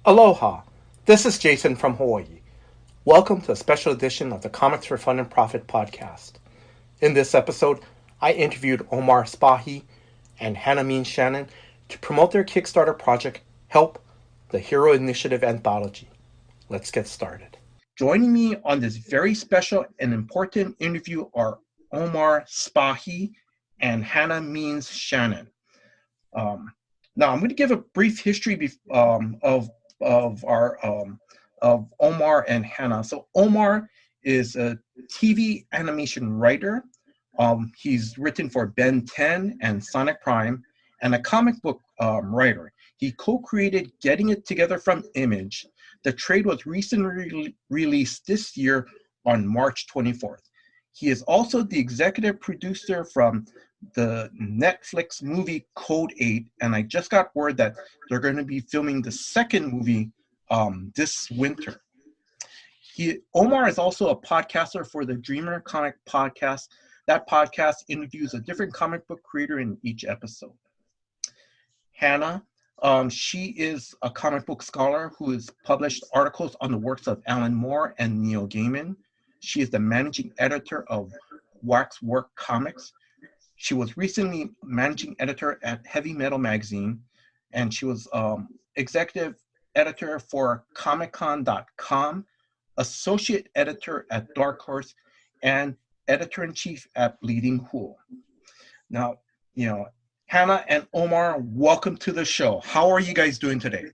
Aloha! This is Jason from Hawaii. Welcome to a special edition of the Comics for Fun and Profit podcast. In this episode, I interviewed Omar Spahi and Hannah Means-Shannon to promote their Kickstarter project, Help, the Hero Initiative Anthology. Let's get started. Joining me on this very special and important interview are Omar Spahi and Hannah Means-Shannon. Now, I'm going to give a brief history of Omar and Hannah. So Omar is a TV animation writer. He's written for Ben 10 and Sonic Prime, and a comic book writer. He co-created Getting It Together from Image. The trade was recently released this year on March 24th. He is also the executive producer from the Netflix movie Code 8, and I just got word that they're going to be filming the second movie this winter. Omar is also a podcaster for the Dreamer Comic Podcast. That podcast interviews a different comic book creator in each episode. Hannah, she is a comic book scholar who has published articles on the works of Alan Moore and Neil Gaiman. She is the managing editor of Waxwork Comics. She was recently managing editor at Heavy Metal Magazine, and she was executive editor for Comiccon.com, associate editor at Dark Horse, and editor-in-chief at Bleeding Cool. Now, Hannah and Omar, welcome to the show. How are you guys doing today?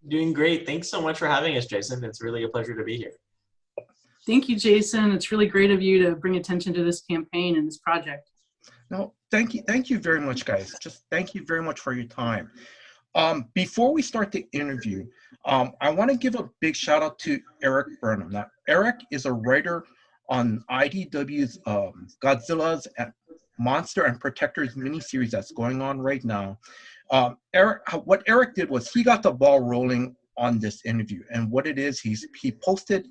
Doing great. Thanks so much for having us, Jason. It's really a pleasure to be here. Thank you, Jason. It's really great of you to bring attention to this campaign and this project. No, thank you. Thank you very much, guys. Just thank you very much for your time. Before we start the interview, I want to give a big shout out to Eric Burnham. Now, Eric is a writer on IDW's Godzilla's Monster and Protectors miniseries that's going on right now. What Eric did was he got the ball rolling on this interview, and what it is, he posted,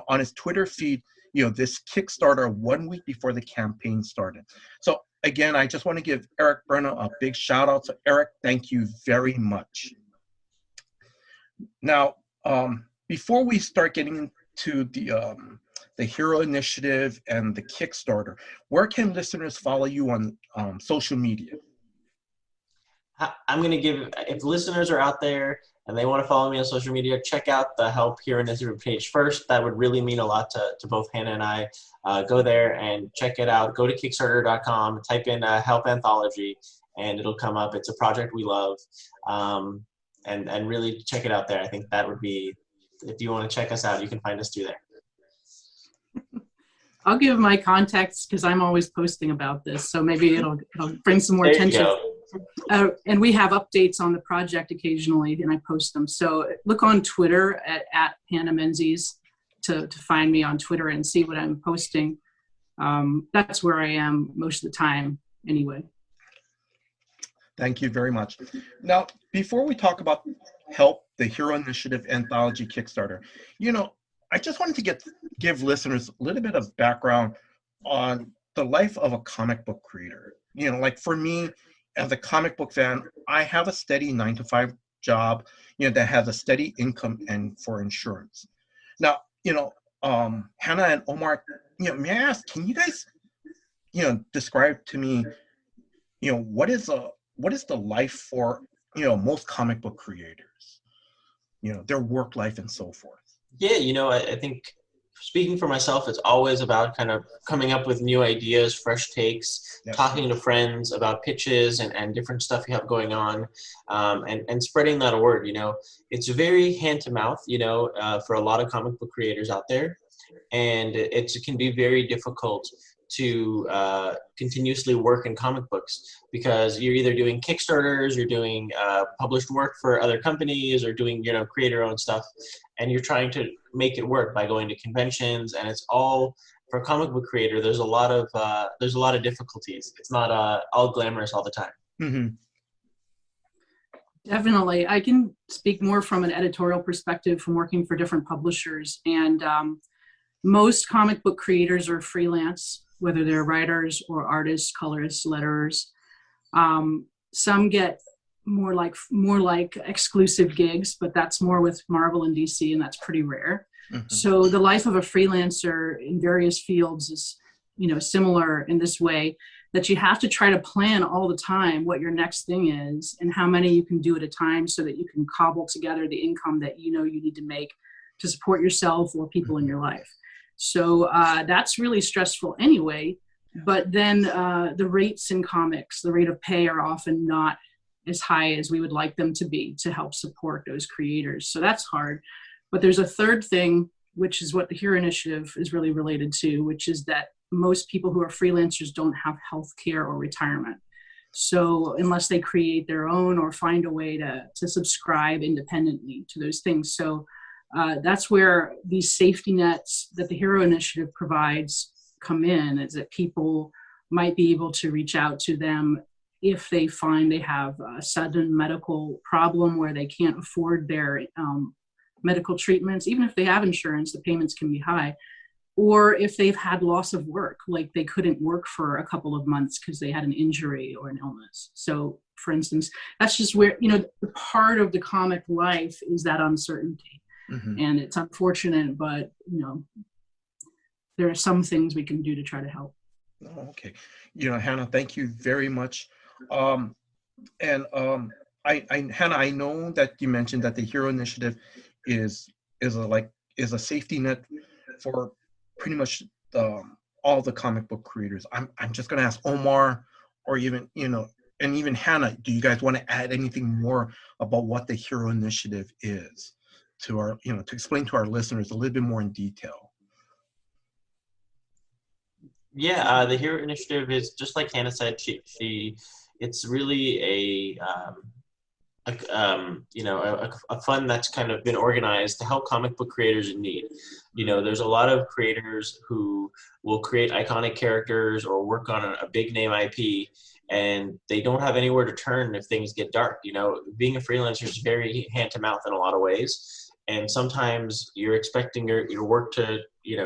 on his Twitter feed, this Kickstarter 1 week before the campaign started. So again, I just want to give Eric Burnham a big shout out. So Eric, thank you very much. Now, before we start getting into the Hero Initiative and the Kickstarter, where can listeners follow you on social media? I'm going to give, if listeners are out there and they want to follow me on social media, check out the Help Hero Initiative page first. That would really mean a lot to both Hannah and I. Go there and check it out. Go to Kickstarter.com, type in Help Anthology, and it'll come up. It's a project we love. And really check it out there. I think that would be, if you want to check us out, you can find us through there. I'll give my contacts because I'm always posting about this, so maybe it'll bring some more attention. And we have updates on the project occasionally, and I post them. So look on Twitter at Hannah Menzies to find me on Twitter and see what I'm posting. That's where I am most of the time anyway. Thank you very much. Now, before we talk about Help, the Hero Initiative Anthology Kickstarter, I just wanted to give listeners a little bit of background on the life of a comic book creator. Like for me, as a comic book fan, I have a steady 9-to-5 job, that has a steady income and for insurance. Now, Hannah and Omar, may I ask, can you guys, describe to me, what is the life for, most comic book creators, their work life and so forth? Yeah, I think speaking for myself, it's always about kind of coming up with new ideas, fresh takes, yes, talking to friends about pitches and different stuff you have going on, and spreading that word. It's very hand to mouth, for a lot of comic book creators out there, and it can be very difficult to continuously work in comic books because you're either doing Kickstarters, you're doing published work for other companies, or doing creator-owned stuff, and you're trying to make it work by going to conventions. And it's all, for a comic book creator, there's a lot of difficulties. It's not all glamorous all the time. Mm-hmm. Definitely, I can speak more from an editorial perspective from working for different publishers, and most comic book creators are freelance, whether they're writers or artists, colorists, letterers. Some get more like exclusive gigs, but that's more with Marvel and DC, and that's pretty rare. So the life of a freelancer in various fields is, similar in this way, that you have to try to plan all the time what your next thing is and how many you can do at a time so that you can cobble together the income that you need to make to support yourself or people in your life. So that's really stressful anyway. But then the rates in comics, the rate of pay, are often not as high as we would like them to be to help support those creators. So that's hard. But there's a third thing, which is what the Hero Initiative is really related to, which is that most people who are freelancers don't have health care or retirement. So unless they create their own or find a way to subscribe independently to those things. So that's where these safety nets that the Hero Initiative provides come in, is that people might be able to reach out to them if they find they have a sudden medical problem where they can't afford their medical treatments. Even if they have insurance, the payments can be high. Or if they've had loss of work, like they couldn't work for a couple of months because they had an injury or an illness. So for instance, that's just where, the part of the comic life is that uncertainty. And it's unfortunate, but, there are some things we can do to try to help. Oh, okay. Hannah, thank you very much. Hannah, I know that you mentioned that the Hero Initiative is a safety net for pretty much all the comic book creators. I'm just gonna ask Omar, or even and even Hannah, do you guys want to add anything more about what the Hero Initiative is to our to explain to our listeners a little bit more in detail? Yeah, the Hero Initiative is just like Hannah said. It's really a fund that's kind of been organized to help comic book creators in need. There's a lot of creators who will create iconic characters or work on a big name IP, and they don't have anywhere to turn if things get dark. Being a freelancer is very hand to mouth in a lot of ways. And sometimes you're expecting your work to,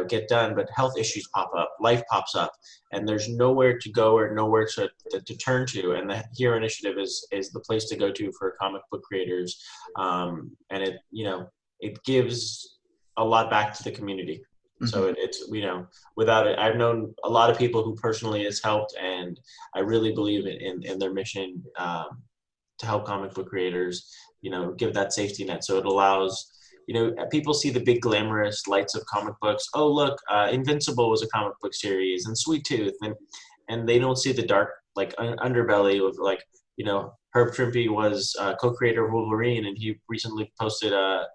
get done, but health issues pop up, life pops up, and there's nowhere to go or nowhere to turn to. And the Hero Initiative is the place to go to for comic book creators. And it gives a lot back to the community. So it's, without it, I've known a lot of people who personally it's helped, and I really believe in their mission to help comic book creators, give that safety net. So it allows, people see the big glamorous lights of comic books. Oh, look, Invincible was a comic book series, and Sweet Tooth, and they don't see the dark, underbelly of, Herb Trimpe was co-creator of Wolverine, and he recently posted a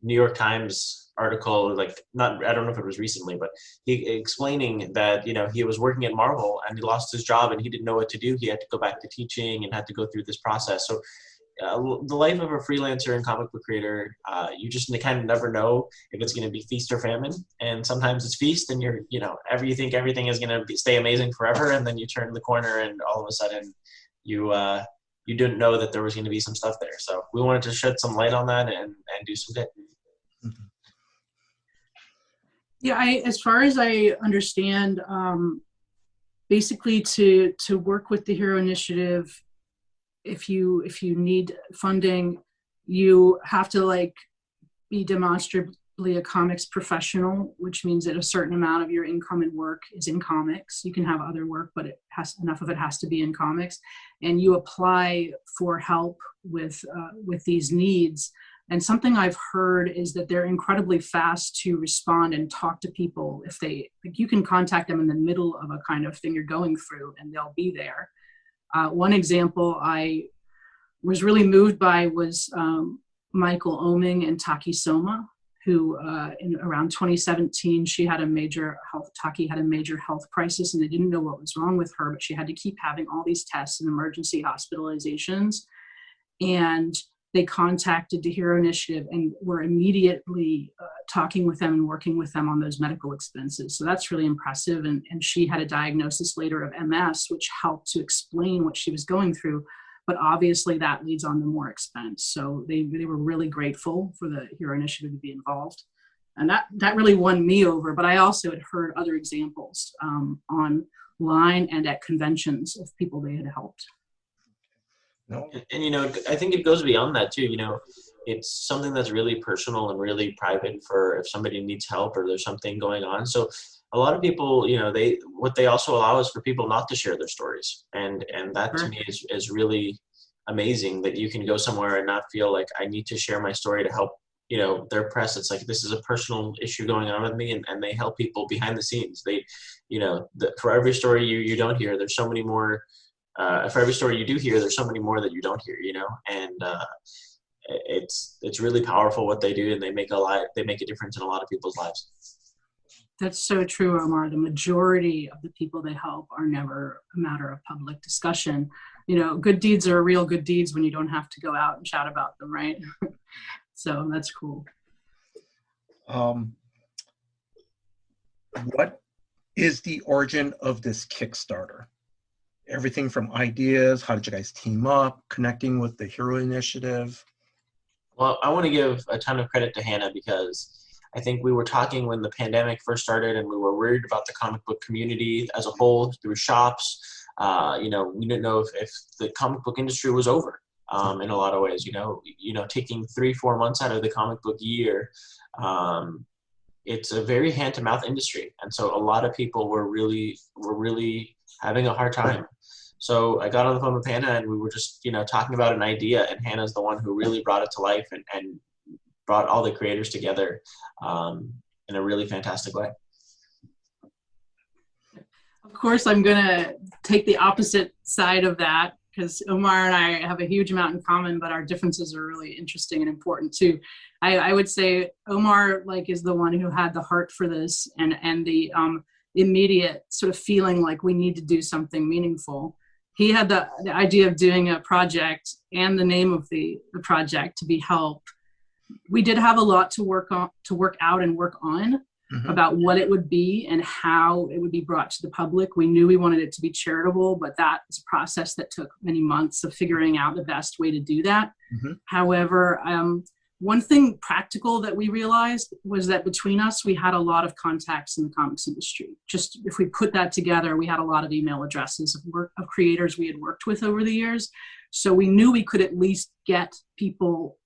New York Times article, I don't know if it was recently, but he explaining that, he was working at Marvel and he lost his job and he didn't know what to do. He had to go back to teaching and had to go through this process. So the life of a freelancer and comic book creator, you just kind of never know if it's going to be feast or famine. And sometimes it's feast, and you think everything is going to stay amazing forever, and then you turn the corner and all of a sudden you didn't know that there was going to be some stuff there. So we wanted to shed some light on that and do some good. Yeah, as far as I understand, basically to work with the Hero Initiative, if you need funding, you have to be demonstrably a comics professional, which means that a certain amount of your income and work is in comics. You can have other work, but enough of it has to be in comics. And you apply for help with these needs. And something I've heard is that they're incredibly fast to respond and talk to people. If you can contact them in the middle of a kind of thing you're going through, and they'll be there. One example I was really moved by was Michael Oeming and Taki Soma, who in around 2017, Taki had a major health crisis, and they didn't know what was wrong with her, but she had to keep having all these tests and emergency hospitalizations. And they contacted the Hero Initiative and were immediately talking with them and working with them on those medical expenses. So that's really impressive. And she had a diagnosis later of MS, which helped to explain what she was going through. But obviously that leads on to more expense. So they were really grateful for the Hero Initiative to be involved. And that really won me over. But I also had heard other examples online and at conventions of people they had helped. No. And, I think it goes beyond that too. It's something that's really personal and really private for if somebody needs help or there's something going on. So a lot of people, what they also allow is for people not to share their stories. And that to me is really amazing, that you can go somewhere and not feel like I need to share my story to help, their press. It's like, this is a personal issue going on with me, and they help people behind the scenes. They, for every story you don't hear, there's so many more. For every story you do hear, there's so many more that you don't hear, and it's really powerful what they do, and they make a difference in a lot of people's lives. That's so true, Omar. The majority of the people they help are never a matter of public discussion. Good deeds are real good deeds when you don't have to go out and shout about them, right? So that's cool. What is the origin of this Kickstarter? Everything from ideas, how did you guys team up, connecting with the Hero Initiative? Well, I want to give a ton of credit to Hannah, because I think we were talking when the pandemic first started, and we were worried about the comic book community as a whole through shops. We didn't know if the comic book industry was over in a lot of ways. Taking 3-4 months out of the comic book year, it's a very hand-to-mouth industry, and so a lot of people were really having a hard time. So I got on the phone with Hannah, and we were just, talking about an idea, and Hannah's the one who really brought it to life and brought all the creators together in a really fantastic way. Of course, I'm going to take the opposite side of that, because Omar and I have a huge amount in common, but our differences are really interesting and important too. I would say Omar is the one who had the heart for this and the immediate sort of feeling like we need to do something meaningful. He had the idea of doing a project and the name of the project to be Help. We did have a lot to work out and work on about what it would be and how it would be brought to the public. We knew we wanted it to be charitable, but that is a process that took many months of figuring out the best way to do that. However, one thing practical that we realized was that between us, we had a lot of contacts in the comics industry. Just if we put that together, we had a lot of email addresses of creators we had worked with over the years. So we knew we could at least get people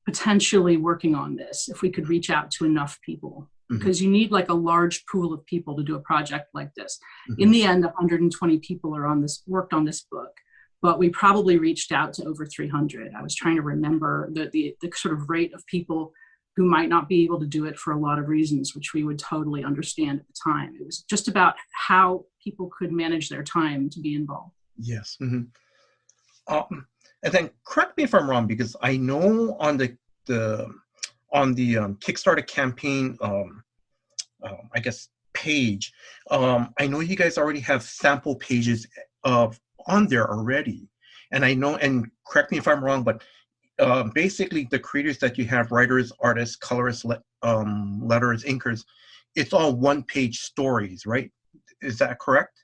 potentially working on this if we could reach out to enough people, because you need a large pool of people to do a project like this. In the end, 120 people worked on this book, but we probably reached out to over 300. I was trying to remember the sort of rate of people who might not be able to do it for a lot of reasons, which we would totally understand at the time. It was just about how people could manage their time to be involved. Yes. And then correct me if I'm wrong, because I know on the Kickstarter campaign, I guess page, I know you guys already have sample pages on there already, and I know, and correct me if I'm wrong, but basically the creators that you have, writers, artists, colorists, letters, inkers, it's all one-page stories, right? Is that correct?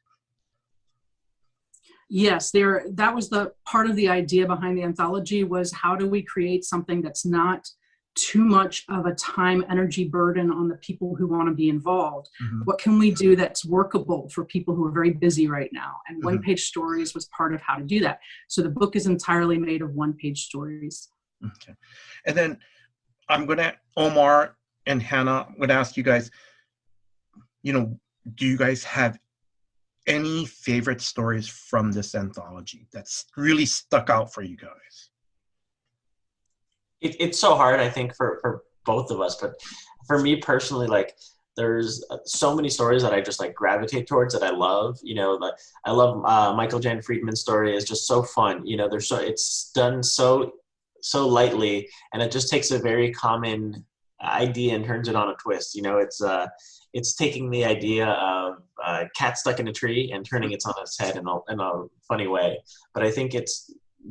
Yes, that was the part of the idea behind the anthology, was how do we create something that's not too much of a time energy burden on the people who want to be involved. What can we do that's workable for people who are very busy right now? And one-page stories was part of how to do that. So the book is entirely made of one-page stories. Okay. And then Omar and Hannah, I'm going to ask you guys, do you guys have any favorite stories from this anthology that's really stuck out for you guys? It's so hard, I think, for both of us, but for me personally, there's so many stories that I just gravitate towards that I love. I love Michael Jan Friedman's story. Is just so fun. It's done so lightly, and it just takes a very common idea and turns it on a twist. It's taking the idea of a cat stuck in a tree and turning it on its head in a funny way. But I think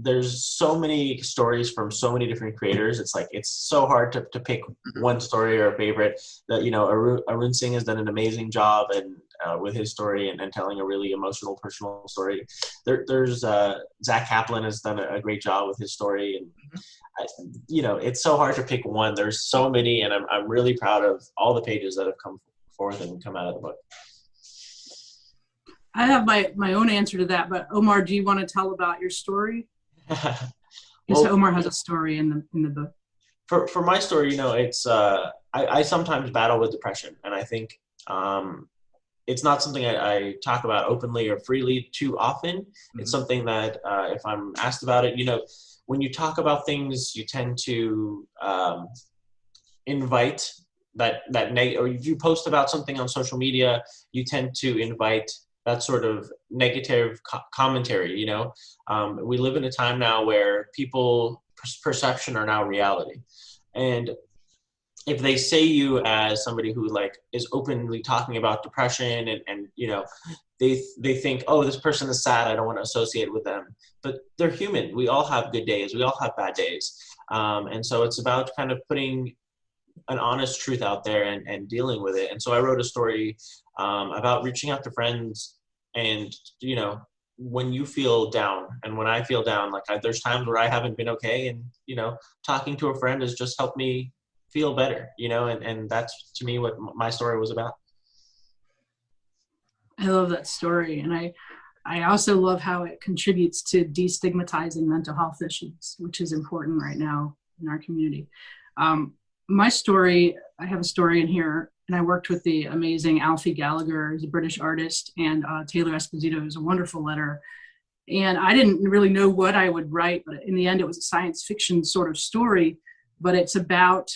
there's so many stories from so many different creators. It's so hard to pick one story or a favorite. That Arun Singh has done an amazing job and with his story and telling a really emotional, personal story. There's Zach Kaplan has done a great job with his story, and it's so hard to pick one. There's so many, and I'm really proud of all the pages that have come forth and come out of the book. I have my own answer to that, but Omar, do you want to tell about your story? Because Well, Omar has a story in the book. for my story, it's I sometimes battle with depression, and I think it's not something I talk about openly or freely too often. Mm-hmm. It's something that if I'm asked about it, when you talk about things, you tend to invite or if you post about something on social media, you tend to invite that sort of negative commentary. We live in a time now where people perception are now reality, and if they say you as somebody who is openly talking about depression and they think, oh, this person is sad, I don't want to associate with them, but they're human. We all have good days, we all have bad days, and so it's about kind of putting an honest truth out there and dealing with it. And so I wrote a story about reaching out to friends, and when you feel down and when I feel down, there's times where I haven't been okay, and talking to a friend has just helped me feel better, and that's to me what my story was about. I love that story, and I also love how it contributes to destigmatizing mental health issues, which is important right now in our community. My story, I have a story in here, and I worked with the amazing Alfie Gallagher, who's a British artist, and Taylor Esposito, who's a wonderful letter. And I didn't really know what I would write, but in the end, it was a science fiction sort of story. But it's about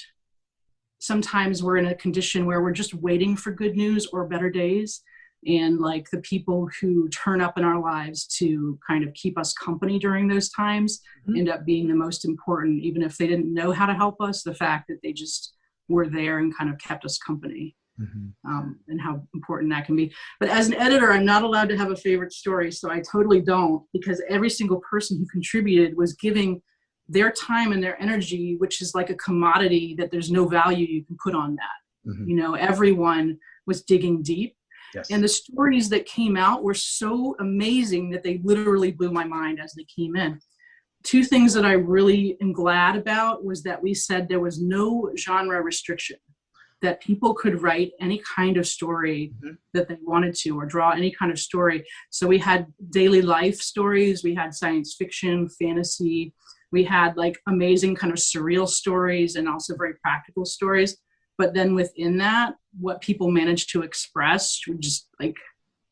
sometimes we're in a condition where we're just waiting for good news or better days. And the people who turn up in our lives to kind of keep us company during those times end up being the most important, even if they didn't know how to help us, the fact that they just were there and kind of kept us company, and how important that can be. But as an editor, I'm not allowed to have a favorite story, so I totally don't, because every single person who contributed was giving their time and their energy, which is like a commodity that there's no value you can put on that. Everyone was digging deep. Yes. And the stories that came out were so amazing that they literally blew my mind as they came in. Two things that I really am glad about was that we said there was no genre restriction, that people could write any kind of story that they wanted to, or draw any kind of story. So we had daily life stories, we had science fiction, fantasy, we had amazing kind of surreal stories, and also very practical stories. But then within that, what people managed to express were just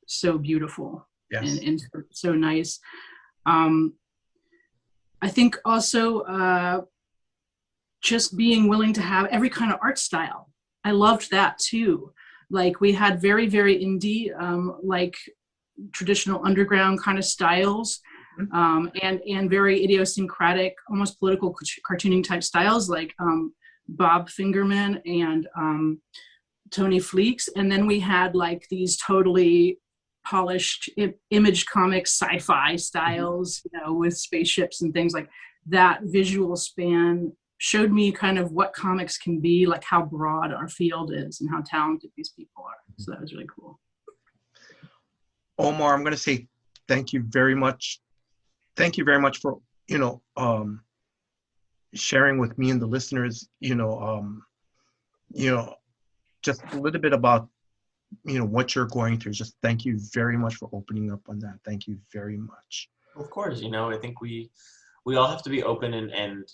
so beautiful. Yes. and so nice. I think also just being willing to have every kind of art style. I loved that too. We had very, very indie, traditional underground kind of styles, and very idiosyncratic, almost political cartooning type styles, Bob Fingerman and Tony Fleeks. And then we had these totally polished image comics, sci-fi styles, with spaceships and things like that. Visual span showed me kind of what comics can be, how broad our field is and how talented these people are. So that was really cool. Omar, I'm going to say thank you very much. Thank you very much for, sharing with me and the listeners, just a little bit about, what you're going through. Just thank you very much for opening up on that. Thank you very much. Of course, I think we all have to be open and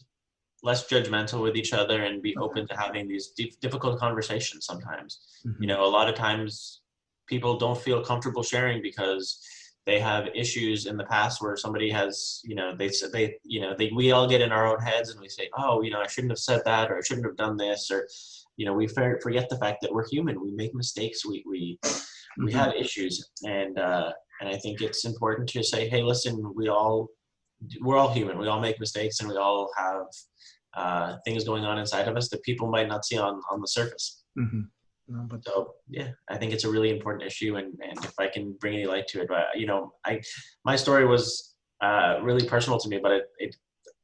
less judgmental with each other, and be open to having these difficult conversations sometimes. A lot of times people don't feel comfortable sharing because they have issues in the past where somebody has, we all get in our own heads and we say, oh, I shouldn't have said that, or I shouldn't have done this, or, we forget the fact that we're human. We make mistakes. We have issues. And I think it's important to say, hey, listen, we're all human. We all make mistakes, and we all have things going on inside of us that people might not see on the surface. No, but so yeah, I think it's a really important issue, and if I can bring any light to it, but my story was really personal to me, but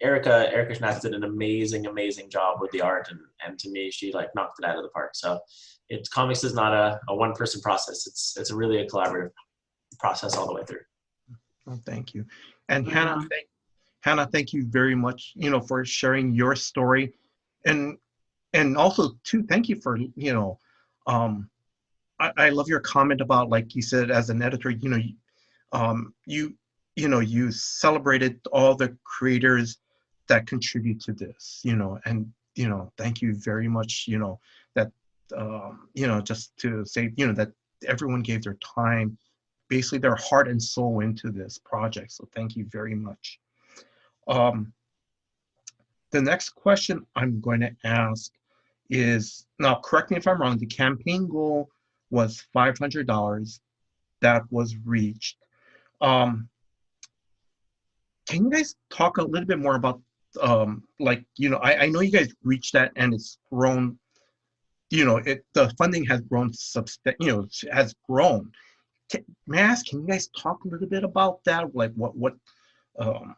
Erica Schnath did an amazing job with the art, and to me, she knocked it out of the park. So comics is not a one person process. It's really a collaborative process all the way through. Well, thank you. And Hannah, thank you very much, for sharing your story, and also too, thank you for, I love your comment about, like you said, as an editor, you you celebrated all the creators that contribute to this, and, thank you very much, that, just to say, that everyone gave their time, basically their heart and soul into this project. So thank you very much. The next question I'm going to ask is, now correct me if I'm wrong, the campaign goal was $500. That was reached. Can you guys talk a little bit more about, I know you guys reached that and it's grown, the funding has grown, has grown. May I ask, can you guys talk a little bit about that? Like what um,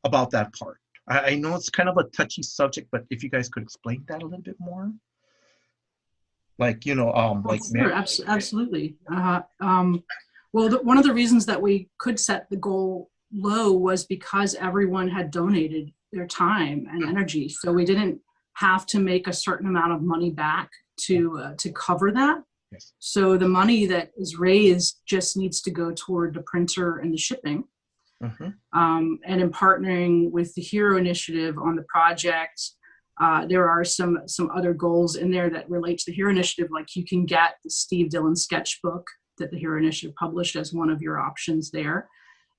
about that part? I know it's kind of a touchy subject, but if you guys could explain that a little bit more. Sure, absolutely. Well, one of the reasons that we could set the goal low was because everyone had donated their time and energy. So we didn't have to make a certain amount of money back to cover that. Yes. So the money that is raised just needs to go toward the printer and the shipping. Mm-hmm. And in partnering with the Hero Initiative on the project, there are some other goals in there that relate to the Hero Initiative, like you can get the Steve Dillon sketchbook that the Hero Initiative published as one of your options there.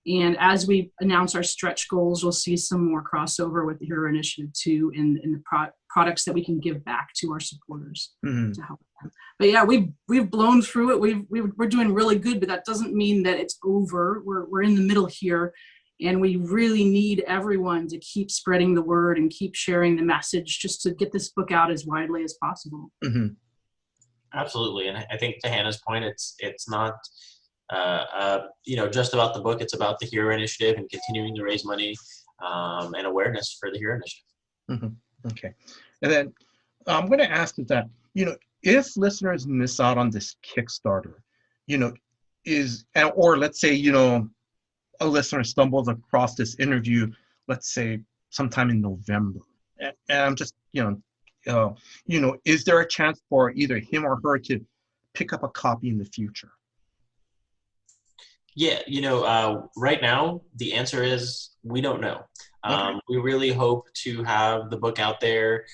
And as we announce our stretch goals, you'll see some more crossover with the Hero Initiative too in the products that we can give back to our supporters to help them. But yeah, we've blown through it. We're doing really good, but that doesn't mean that it's over. We're in the middle here, and we really need everyone to keep spreading the word and keep sharing the message just to get this book out as widely as possible. Mm-hmm. Absolutely, and I think to Hannah's point, it's not just about the book. It's about the Hero Initiative and continuing to raise money and awareness for the Hero Initiative. Mm-hmm. Okay, and then I'm going to ask that if listeners miss out on this Kickstarter, or let's say a listener stumbles across this interview, let's say sometime in November, and I'm just is there a chance for either him or her to pick up a copy in the future? Yeah, right now the answer is we don't know. Okay. We really hope to have the book out there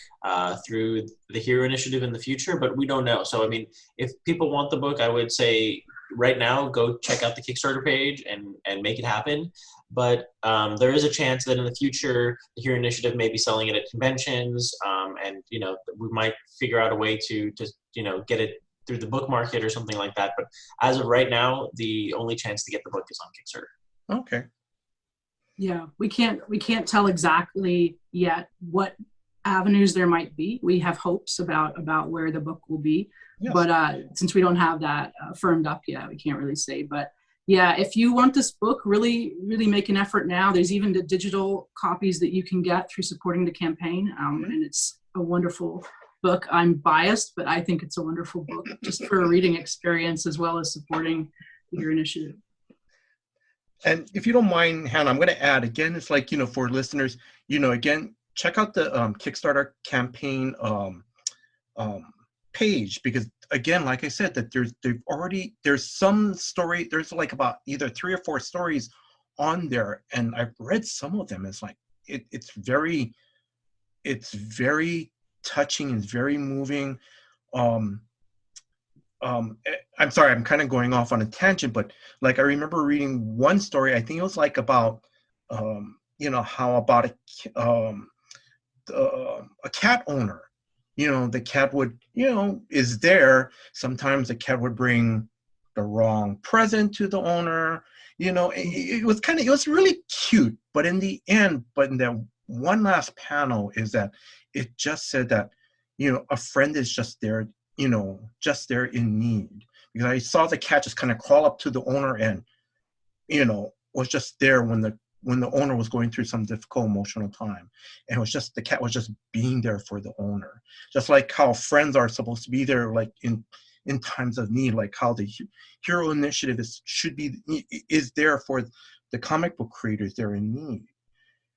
through the Hero Initiative in the future, but we don't know. So, I mean, if people want the book, I would say right now go check out the Kickstarter page and make it happen. But there is a chance that in the future, the Hero Initiative may be selling it at conventions, and we might figure out a way to get it through the book market or something like that. But as of right now, the only chance to get the book is on Kickstarter. Okay. Yeah, we can't tell exactly yet what avenues there might be. We have hopes about where the book will be, yes. But since we don't have that firmed up yet, we can't really say. But yeah, if you want this book, really make an effort now. There's even the digital copies that you can get through supporting the campaign, and it's a wonderful book. I'm biased, but I think it's a wonderful book just for a reading experience as well as supporting your initiative. And if you don't mind, Hannah, I'm going to add again, it's like, for listeners, again, check out the Kickstarter campaign page, because again, like I said, that there's some story, there's like about either 3 or 4 stories on there. And I've read some of them. It's like, it's very touching and very moving. I'm sorry, I'm kind of going off on a tangent, but like I remember reading one story. I think it was like about, how about a cat owner. The cat would, is there. Sometimes the cat would bring the wrong present to the owner. It was really cute. But in the end, in that one last panel is that it just said that, a friend is just there. Just there in need, because I saw the cat just kind of crawl up to the owner and, was just there when the owner was going through some difficult emotional time. And it was just, the cat was just being there for the owner. Just like how friends are supposed to be there, like in times of need, like how the Hero Initiative is there for the comic book creators they're in need.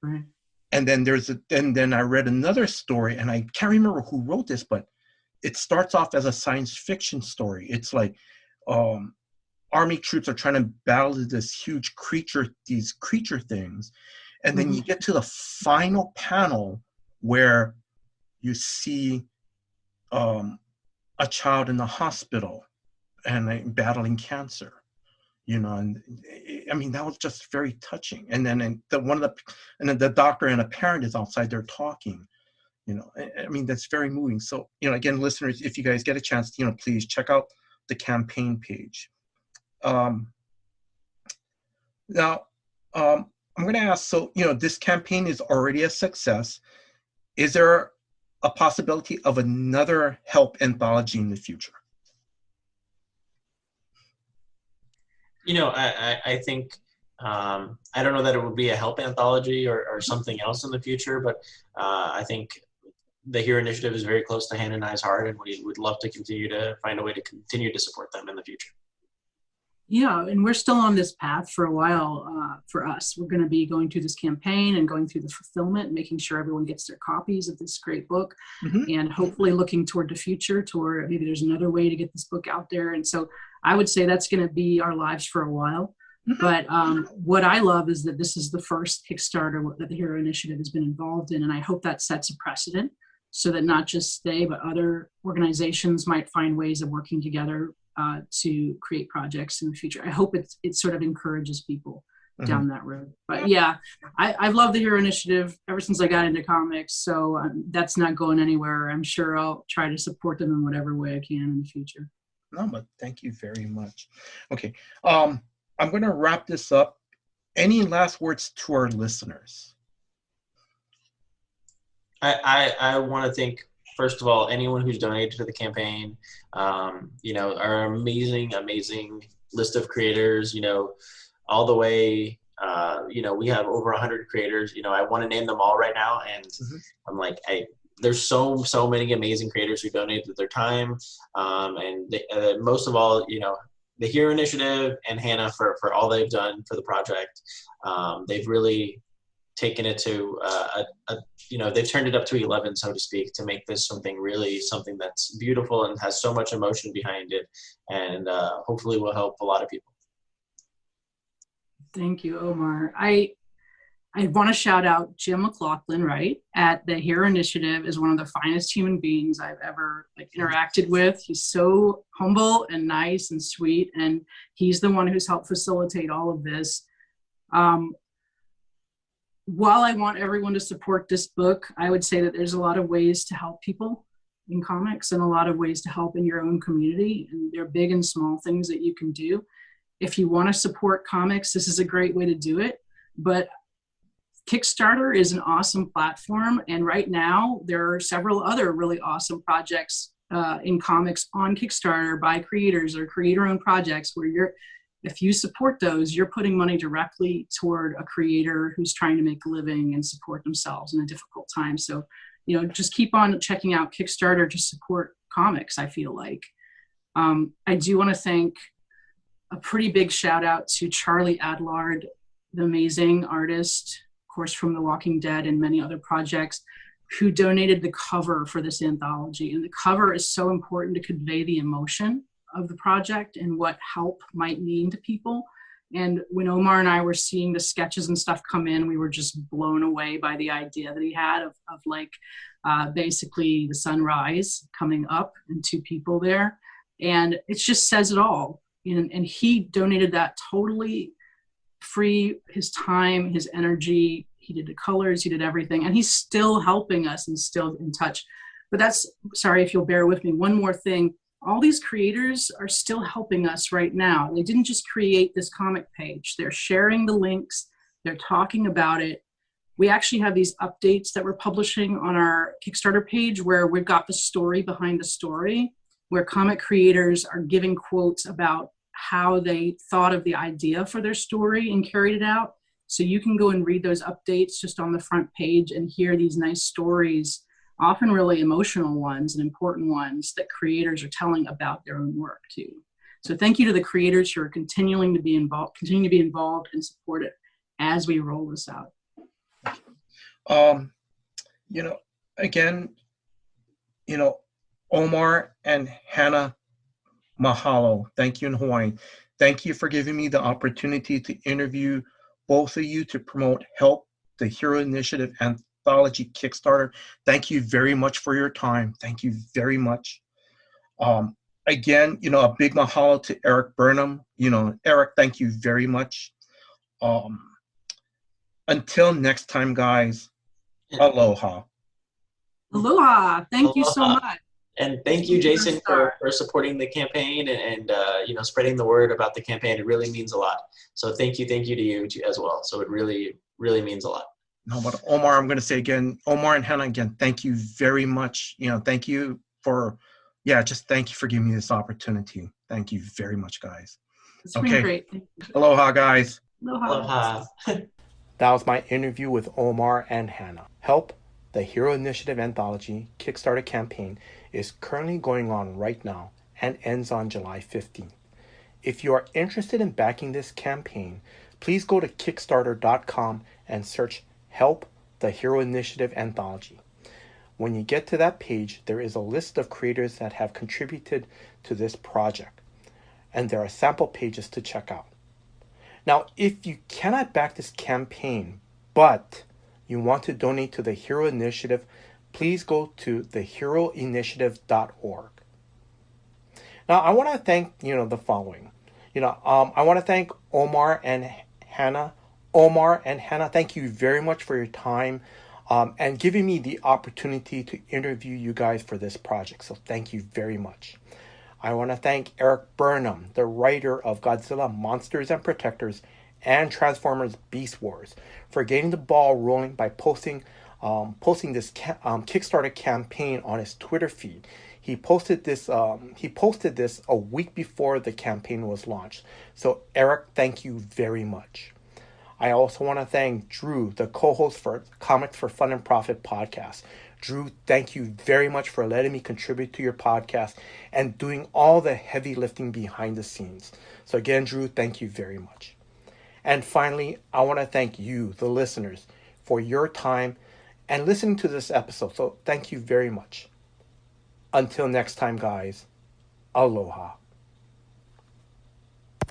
Right. And then then I read another story, and I can't remember who wrote this, but it starts off as a science fiction story. It's like, army troops are trying to battle this huge creature, these creature things. And then you get to the final panel where you see a child in the hospital and battling cancer, you know, and I mean, that was just very touching. And then the doctor and a parent is outside there talking, you know. I mean, that's very moving. So, you know, again, listeners, if you guys get a chance, you know, please check out the campaign page. Now, I'm going to ask, so, you know, this campaign is already a success. Is there a possibility of another help anthology in the future? You know, I think, I don't know that it would be a help anthology or something else in the future, but I think the Hero Initiative is very close to Hannah and I's heart, and we would love to continue to find a way to continue to support them in the future. Yeah, and we're still on this path for a while. For us, we're going to be going through this campaign and going through the fulfillment, making sure everyone gets their copies of this great book, and hopefully looking toward the future, toward maybe there's another way to get this book out there. And so I would say that's going to be our lives for a while. But what I love is that this is the first Kickstarter that the Hero Initiative has been involved in, and I hope that sets a precedent so that not just they, but other organizations might find ways of working together to create projects in the future. I hope it sort of encourages people down that road. But yeah, I've loved the Hero Initiative ever since I got into comics, so that's not going anywhere. I'm sure I'll try to support them in whatever way I can in the future. No, but thank you very much. Okay, I'm going to wrap this up. Any last words to our listeners? I want to thank, first of all, anyone who's donated to the campaign. You know, our amazing list of creators, you know, all the way, you know, we have over 100 creators. You know, I want to name them all right now, and I'm like, there's so many amazing creators who donated their time, and most of all, you know, the Hero Initiative and Hannah for all they've done for the project. They've really taken it to you know, they've turned it up to 11, so to speak, to make this something that's beautiful and has so much emotion behind it, and hopefully will help a lot of people. Thank you, Omar. I want to shout out Jim McLaughlin, right, at the Hero Initiative, is one of the finest human beings I've ever interacted with. He's so humble and nice and sweet, and he's the one who's helped facilitate all of this. While I want everyone to support this book, I would say that there's a lot of ways to help people in comics and a lot of ways to help in your own community. And there are big and small things that you can do. If you want to support comics, this is a great way to do it. But Kickstarter is an awesome platform. And right now, there are several other really awesome projects in comics on Kickstarter by creators or creator-owned projects where if you support those, you're putting money directly toward a creator who's trying to make a living and support themselves in a difficult time. So, you know, just keep on checking out Kickstarter to support comics, I feel like. I do want to thank a pretty big shout out to Charlie Adlard, the amazing artist, of course, from The Walking Dead and many other projects, who donated the cover for this anthology. And the cover is so important to convey the emotion of the project and what help might mean to people. And when Omar and I were seeing the sketches and stuff come in, we were just blown away by the idea that he had of basically the sunrise coming up and two people there. And it just says it all. And he donated that totally free, his time, his energy. He did the colors, he did everything. And he's still helping us and still in touch. But sorry if you'll bear with me, one more thing. All these creators are still helping us right now. They didn't just create this comic page. They're sharing the links. They're talking about it. We actually have these updates that we're publishing on our Kickstarter page where we've got the story behind the story, where comic creators are giving quotes about how they thought of the idea for their story and carried it out. So you can go and read those updates just on the front page and hear these nice stories, often really emotional ones and important ones that creators are telling about their own work too. So thank you to the creators who are continuing to be involved and support it as we roll this out. You know, again, you know, Omar and Hannah, mahalo. Thank you in Hawaiian. thank you for giving me the opportunity to interview both of you to promote Help, the Hero Initiative Anthology Kickstarter. Thank you very much for your time. Thank you very much. Um, Again, a big mahalo to Eric Burnham. Eric, thank you very much. Um, until next time, guys, aloha. Aloha. Thank you so Aloha. much. And thank you, Jason, for supporting the campaign and spreading the word about the campaign. It really means a lot. So thank you to you as well. So it really, really means a lot. No, but Omar, I'm going to say again, Omar and Hannah, again, thank you very much. Thank you for, just thank you for giving me this opportunity. Thank you very much, guys. It's been great. Aloha, guys. Aloha. That was my interview with Omar and Hannah. Help, the Hero Initiative Anthology Kickstarter campaign is currently going on right now and ends on July 15th. If you are interested in backing this campaign, please go to Kickstarter.com and search Help, the Hero Initiative Anthology. When you get to that page, there is a list of creators that have contributed to this project, and there are sample pages to check out. Now, if you cannot back this campaign, but you want to donate to the Hero Initiative, please go to theheroinitiative.org. Now, I want to thank, the following. I want to thank Omar and Hannah. Omar and Hannah, thank you very much for your time and giving me the opportunity to interview you guys for this project. So thank you very much. I want to thank Eric Burnham, the writer of Godzilla Monsters and Protectors and Transformers Beast Wars, for getting the ball rolling by posting this Kickstarter campaign on his Twitter feed. He posted this a week before the campaign was launched. So Eric, thank you very much. I also want to thank Drew, the co-host for Comics for Fun and Profit podcast. Drew, thank you very much for letting me contribute to your podcast and doing all the heavy lifting behind the scenes. So again, Drew, thank you very much. And finally, I want to thank you, the listeners, for your time and listening to this episode. So thank you very much. Until next time, guys, aloha.